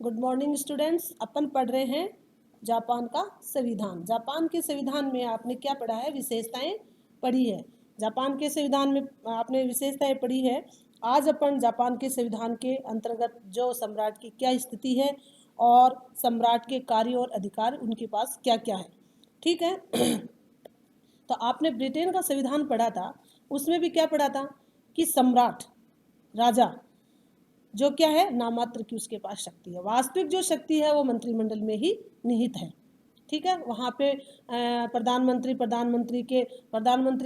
Good morning students. अपन पढ़ रहे हैं जापान का संविधान। जापान के संविधान में आपने क्या पढ़ा है? विशेषताएं पढ़ी है। जापान के संविधान में आपने विशेषताएं पढ़ी है। आज अपन जापान के संविधान के अंतर्गत जो सम्राट की क्या स्थिति है और सम्राट के कार्य और अधिकार उनके पास क्या क्या है, ठीक है। तो आपने ब्रिटेन का संविधान पढ़ा था, उसमें भी क्या पढ़ा था कि सम्राट राजा जो क्या है, नामात्र की उसके पास शक्ति है। वास्तविक जो शक्ति है वो मंत्रिमंडल में ही निहित है, ठीक है। वहाँ पे प्रधानमंत्री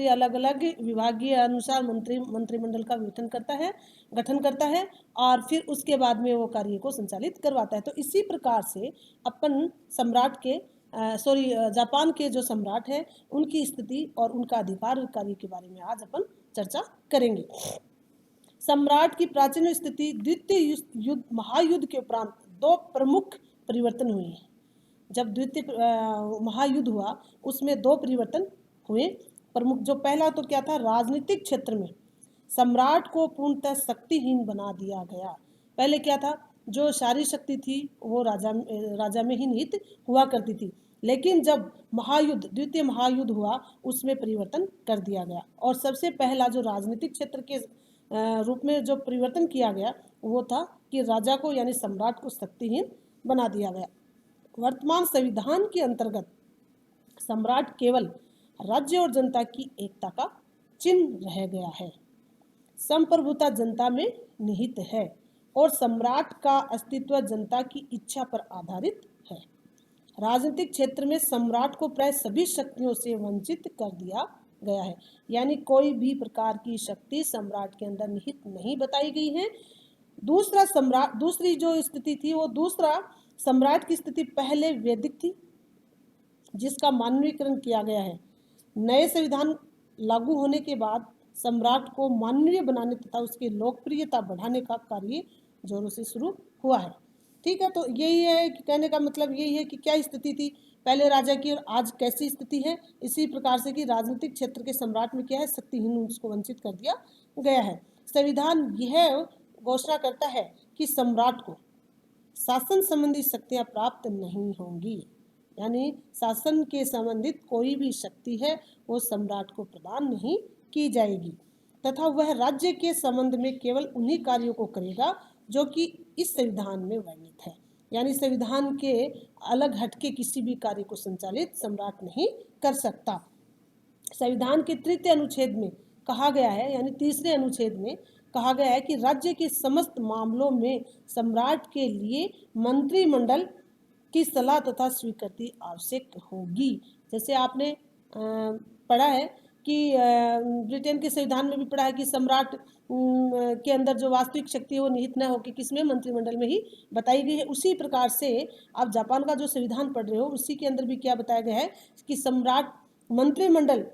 अलग अलग विभागीय अनुसार मंत्रिमंडल का गठन करता है और फिर उसके बाद में वो कार्य को संचालित करवाता है। तो इसी प्रकार से अपन सम्राट के जापान के जो सम्राट है उनकी स्थिति और उनका अधिकार और कार्य के बारे में आज अपन चर्चा करेंगे। सम्राट की प्राचीन स्थिति द्वितीय युद्ध महायुद्ध के उपरांत दो प्रमुख परिवर्तन हुए हैं। जब द्वितीय महायुद्ध हुआ उसमें दो परिवर्तन हुए प्रमुख। जो पहला तो क्या था, राजनीतिक क्षेत्र में सम्राट को पूर्णतः शक्तिहीन बना दिया गया। पहले क्या था, जो सारी शक्ति थी वो राजा में ही निहित हुआ करती थी, लेकिन जब द्वितीय महायुद्ध हुआ उसमें परिवर्तन कर दिया गया और सबसे पहला जो राजनीतिक क्षेत्र के रूप में जो परिवर्तन किया गया वो था कि राजा को यानी सम्राट को शक्तिहीन बना दिया गया। वर्तमान संविधान के अंतर्गत सम्राट केवल राज्य और जनता की एकता का चिन्ह रह गया है। संप्रभुता जनता में निहित है और सम्राट का अस्तित्व जनता की इच्छा पर आधारित है। राजनीतिक क्षेत्र में सम्राट को प्राय सभी शक्तियों से वंचित कर दिया गया है, यानी कोई भी प्रकार की शक्ति सम्राट के अंदर निहित नहीं बताई गई है। दूसरी जो स्थिति थी वो सम्राट की स्थिति पहले वैदिक थी, जिसका मानवीकरण किया गया है। नए संविधान लागू होने के बाद सम्राट को मानवीय बनाने तथा उसकी लोकप्रियता बढ़ाने का कार्य जोरों से शुरू हुआ है, ठीक है। तो यही है कि कहने का मतलब यही है कि क्या स्थिति थी पहले राजा की और आज कैसी स्थिति है। इसी प्रकार से कि राजनीतिक क्षेत्र के सम्राट में क्या है, शक्तिहीन उसको वंचित कर दिया गया है। संविधान यह घोषणा करता है कि सम्राट को शासन संबंधी शक्तियां प्राप्त नहीं होंगी, यानी शासन के संबंधित कोई भी शक्ति है वो सम्राट को प्रदान नहीं की जाएगी तथा वह राज्य के संबंध में केवल उन्हीं कार्यों को करेगा जो कि इस संविधान में वर्णित है। यानी संविधान के अलग हटके किसी भी कार्य को संचालित सम्राट नहीं कर सकता। संविधान के तृतीय अनुच्छेद में कहा गया है, यानी तीसरे अनुच्छेद में कहा गया है कि राज्य के समस्त मामलों में सम्राट के लिए मंत्रिमंडल की सलाह तथा स्वीकृति आवश्यक होगी। जैसे आपने पढ़ा है कि ब्रिटेन के संविधान में भी पढ़ा है कि सम्राट के अंदर जो वास्तविक शक्ति है वो निहित न होकर किसमें, मंत्रिमंडल में ही बताई गई है। उसी प्रकार से आप जापान का जो संविधान पढ़ रहे हो उसी के अंदर भी क्या बताया गया है कि सम्राट मंत्रिमंडल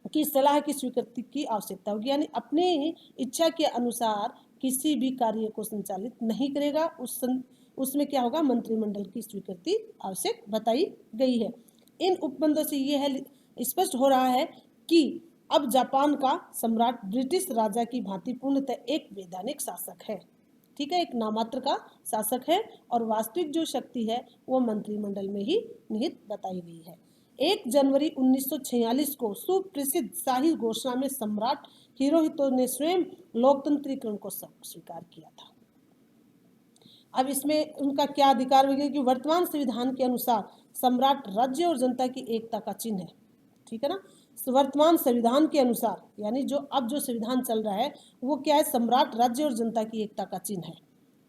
की सलाह की स्वीकृति की आवश्यकता होगी, यानी अपनी इच्छा के अनुसार किसी भी कार्य को संचालित नहीं करेगा। उसमें क्या होगा, मंत्रिमंडल की स्वीकृति आवश्यक बताई गई है। इन उपबंधों से यह स्पष्ट हो रहा है कि अब जापान का सम्राट ब्रिटिश राजा की भांति पूर्णतः एक वैधानिक शासक है, ठीक है, एक नामात्र का शासक है और वास्तविक जो शक्ति है वो मंत्रिमंडल में ही निहित बताई गई है। 1 जनवरी 1946 को सुप्रसिद्ध शाही घोषणा में सम्राट हिरोहितो ने स्वयं लोकतंत्रीकरण को स्वीकार किया था। अब इसमें उनका क्या अधिकार वगैरह कि वर्तमान संविधान के अनुसार सम्राट राज्य और जनता की एकता का चिन्ह है, ठीक है ना। वर्तमान संविधान के अनुसार यानी जो संविधान चल रहा है वो क्या है, सम्राट राज्य और जनता की एकता का चिन्ह है।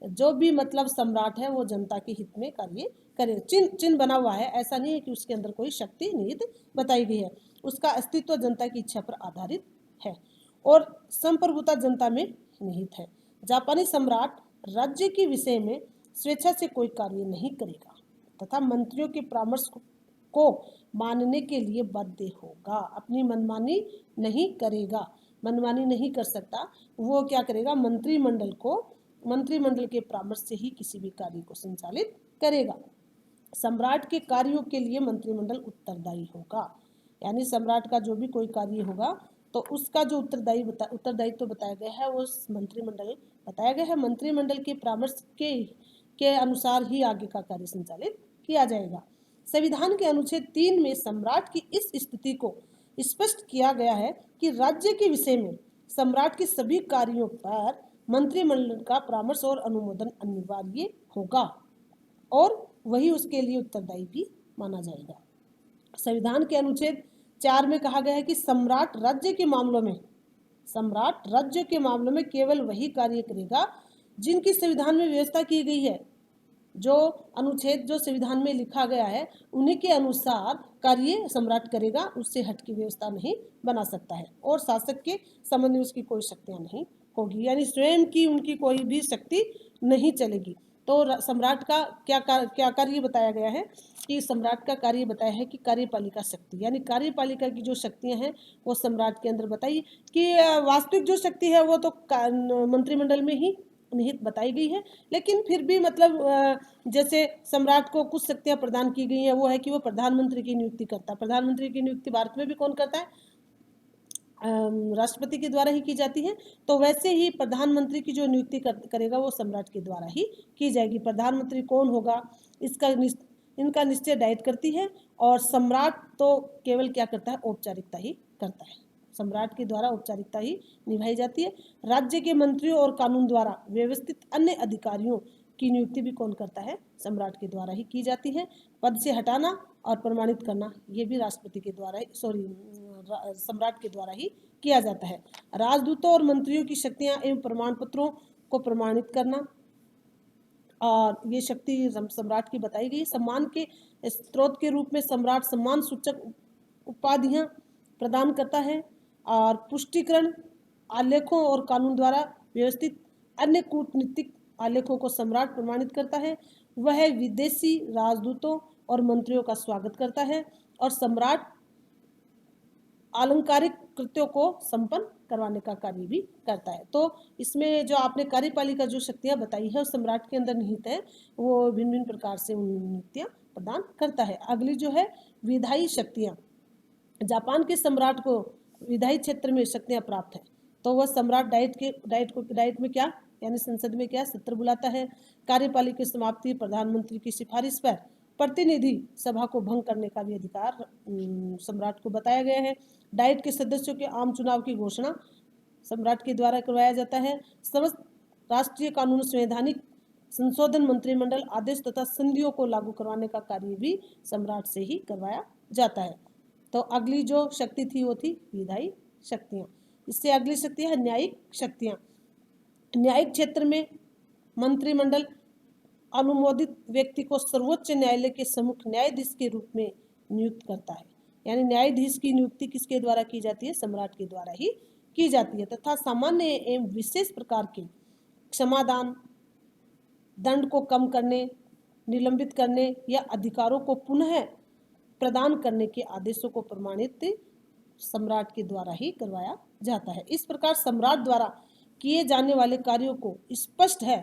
जो भी मतलब सम्राट है वो जनता के हित में कार्य करे। चिन्ह बना हुआ है, ऐसा नहीं है कि उसके अंदर कोई शक्ति निहित बताई गई है। उसका अस्तित्व जनता की इच्छा पर आधारित है और संप्रभुता जनता में निहित है। जापानी सम्राट राज्य के विषय में स्वेच्छा से कोई कार्य नहीं करेगा तथा मंत्रियों के परामर्श को मानने के लिए बाध्य होगा। अपनी मनमानी नहीं करेगा, मनमानी नहीं कर सकता। वो क्या करेगा, मंत्रिमंडल के परामर्श से ही किसी भी कार्य को संचालित करेगा। सम्राट के कार्यों के लिए मंत्रिमंडल उत्तरदायी होगा, यानी सम्राट का जो भी कोई कार्य होगा तो उसका जो उत्तरदायित्व बताया गया है वो मंत्रिमंडल बताया गया है। मंत्रिमंडल के परामर्श के अनुसार ही आगे का कार्य संचालित किया जाएगा। संविधान के अनुच्छेद 3 में सम्राट की इस स्थिति को स्पष्ट किया गया है कि राज्य के विषय में सम्राट के सभी कार्यों पर मंत्रिमंडल का परामर्श और अनुमोदन अनिवार्य होगा और वही उसके लिए उत्तरदायी भी माना जाएगा। संविधान के अनुच्छेद 4 में कहा गया है कि सम्राट राज्य के मामलों में केवल वही कार्य करेगा जिनकी संविधान में व्यवस्था की गई है। जो अनुच्छेद जो संविधान में लिखा गया है उन्हीं के अनुसार कार्य सम्राट करेगा, उससे हट की व्यवस्था नहीं बना सकता है और शासक के संबंध में उसकी कोई शक्तियां नहीं होगी, यानी स्वयं की उनकी कोई भी शक्ति नहीं चलेगी। तो सम्राट का क्या कार्य बताया गया है कि सम्राट का कार्य बताया है कि कार्यपालिका शक्ति, यानी कार्यपालिका की जो शक्तियां हैं वो सम्राट के अंदर बताई कि वास्तविक जो शक्ति है वो तो मंत्रिमंडल में ही निहित बताई गई है, लेकिन फिर भी मतलब जैसे सम्राट को कुछ शक्तियां प्रदान की गई हैं, वो है कि वो प्रधानमंत्री की नियुक्ति करता है। प्रधानमंत्री की नियुक्ति भारत में भी कौन करता है? राष्ट्रपति के द्वारा ही की जाती है। तो वैसे ही प्रधानमंत्री की जो नियुक्ति करेगा वो सम्राट के द्वारा ही की जाएगी। प्रधानमंत्री कौन होगा इनका निश्चय डाइट करती है और सम्राट तो केवल क्या करता है? औपचारिकता ही करता है। सम्राट के द्वारा औपचारिकता ही निभाई जाती है। राज्य के मंत्रियों और कानून द्वारा व्यवस्थित अन्य अधिकारियों की नियुक्ति भी कौन करता है? सम्राट के द्वारा ही की जाती है। पद से हटाना और प्रमाणित करना ये भी राष्ट्रपति के द्वारा सम्राट के द्वारा ही किया जाता है। राजदूतों और मंत्रियों की शक्तियां एवं प्रमाण पत्रों को प्रमाणित करना और ये शक्ति सम्राट की बताई गई। सम्मान के स्रोत के रूप में सम्राट सम्मान सूचक उपाधियां प्रदान करता है और पुष्टिकरण आलेखों और कानून द्वारा व्यवस्थित अन्य कूटनीतिक आलेखों को सम्राट प्रमाणित करता है। वह विदेशी राजदूतों और मंत्रियों का स्वागत करता है और सम्राट आलंकारिक कृत्यों को संपन्न करवाने का कार्य भी करता है। तो इसमें जो आपने कार्यपालिका जो शक्तियां बताई है उस सम्राट के अंदर निहित है, वो भिन्न भिन्न प्रकार से नियुक्तियां प्रदान करता है। अगली जो है विधायी शक्तियां। जापान के सम्राट को विधायी क्षेत्र में शक्तियां प्राप्त है, तो वह सम्राट डाइट में क्या, यानी संसद में क्या सत्र बुलाता है। कार्यपालिका की समाप्ति प्रधानमंत्री की सिफारिश पर प्रतिनिधि सभा को भंग करने का भी अधिकार सम्राट को बताया गया है। डाइट के सदस्यों के आम चुनाव की घोषणा सम्राट के द्वारा करवाया जाता है। समस्त राष्ट्रीय कानून संवैधानिक संशोधन मंत्रिमंडल आदेश तथा संधियों को लागू करवाने का कार्य भी सम्राट से ही करवाया जाता है। तो अगली जो शक्ति थी वो थी विधायी शक्तियां। इससे अगली शक्ति है न्यायिक शक्तियां। न्यायिक क्षेत्र में मंत्रिमंडल अनुमोदित व्यक्ति को सर्वोच्च न्यायालय के सम्मुख न्यायाधीश के रूप में नियुक्त करता है, यानी न्यायाधीश की नियुक्ति किसके द्वारा की जाती है? सम्राट के द्वारा ही की जाती है। तथा सामान्य एवं विशेष प्रकार के क्षमादान, दंड को कम करने, निलंबित करने या अधिकारों को पुनः प्रदान करने के आदेशों को प्रमाणित सम्राट के द्वारा ही करवाया जाता है। इस प्रकार सम्राट द्वारा किए जाने वाले कार्यों को स्पष्ट है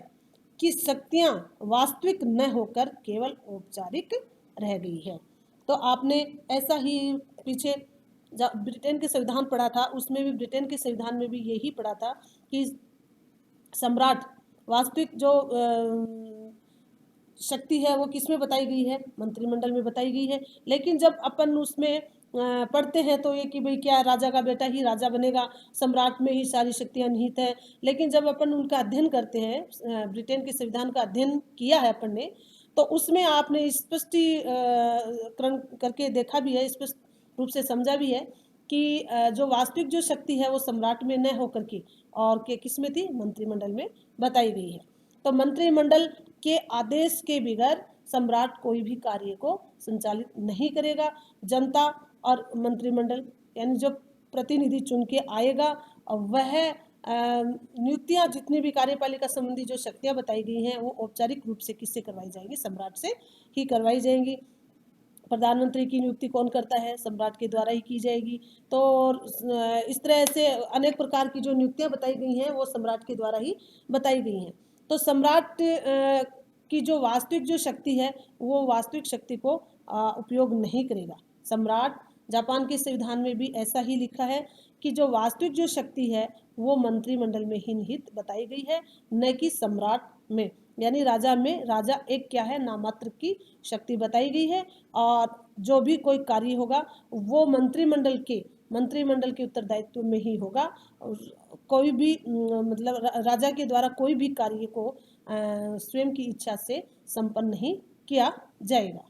कि शक्तियां वास्तविक न होकर केवल औपचारिक रह गई है। तो आपने ऐसा ही पीछे ब्रिटेन के संविधान पढ़ा था, उसमें भी ब्रिटेन के संविधान में भी यही पढ़ा था कि सम्राट वास्तविक जो शक्ति है वो किस में बताई गई है? मंत्रिमंडल में बताई गई है। लेकिन जब अपन उसमें पढ़ते हैं तो ये कि भाई क्या राजा का बेटा ही राजा बनेगा, सम्राट में ही सारी शक्तियां निहित है। लेकिन जब अपन उनका अध्ययन करते हैं, ब्रिटेन के संविधान का अध्ययन किया है अपन ने, तो उसमें आपने स्पष्टीकरण करके देखा भी है, स्पष्ट रूप से समझा भी है कि जो वास्तविक जो शक्ति है वो सम्राट में न होकर के और के किस में थी? मंत्रिमंडल में बताई गई है। तो मंत्रिमंडल के आदेश के बगैर सम्राट कोई भी कार्य को संचालित नहीं करेगा। जनता और मंत्रिमंडल यानी जो प्रतिनिधि चुन के आएगा और वह नियुक्तियां जितनी भी कार्यपालिका संबंधी जो शक्तियां बताई गई हैं वो औपचारिक रूप से किससे करवाई जाएंगी? सम्राट से ही करवाई जाएंगी। प्रधानमंत्री की नियुक्ति कौन करता है? सम्राट के द्वारा ही की जाएगी। तो इस तरह से अनेक प्रकार की जो नियुक्तियां बताई गई हैं वो सम्राट के द्वारा ही बताई गई हैं। तो सम्राट की जो वास्तविक जो शक्ति है वो वास्तविक शक्ति को उपयोग नहीं करेगा। सम्राट जापान के संविधान में भी ऐसा ही लिखा है कि जो वास्तविक जो शक्ति है वो मंत्रिमंडल में ही निहित बताई गई है, न कि सम्राट में। यानी राजा एक क्या है, नामात्र की शक्ति बताई गई है। और जो भी कोई कार्य होगा वो मंत्रिमंडल के उत्तरदायित्व में ही होगा। कोई भी मतलब राजा के द्वारा कोई भी कार्य को स्वयं की इच्छा से संपन्न नहीं किया जाएगा।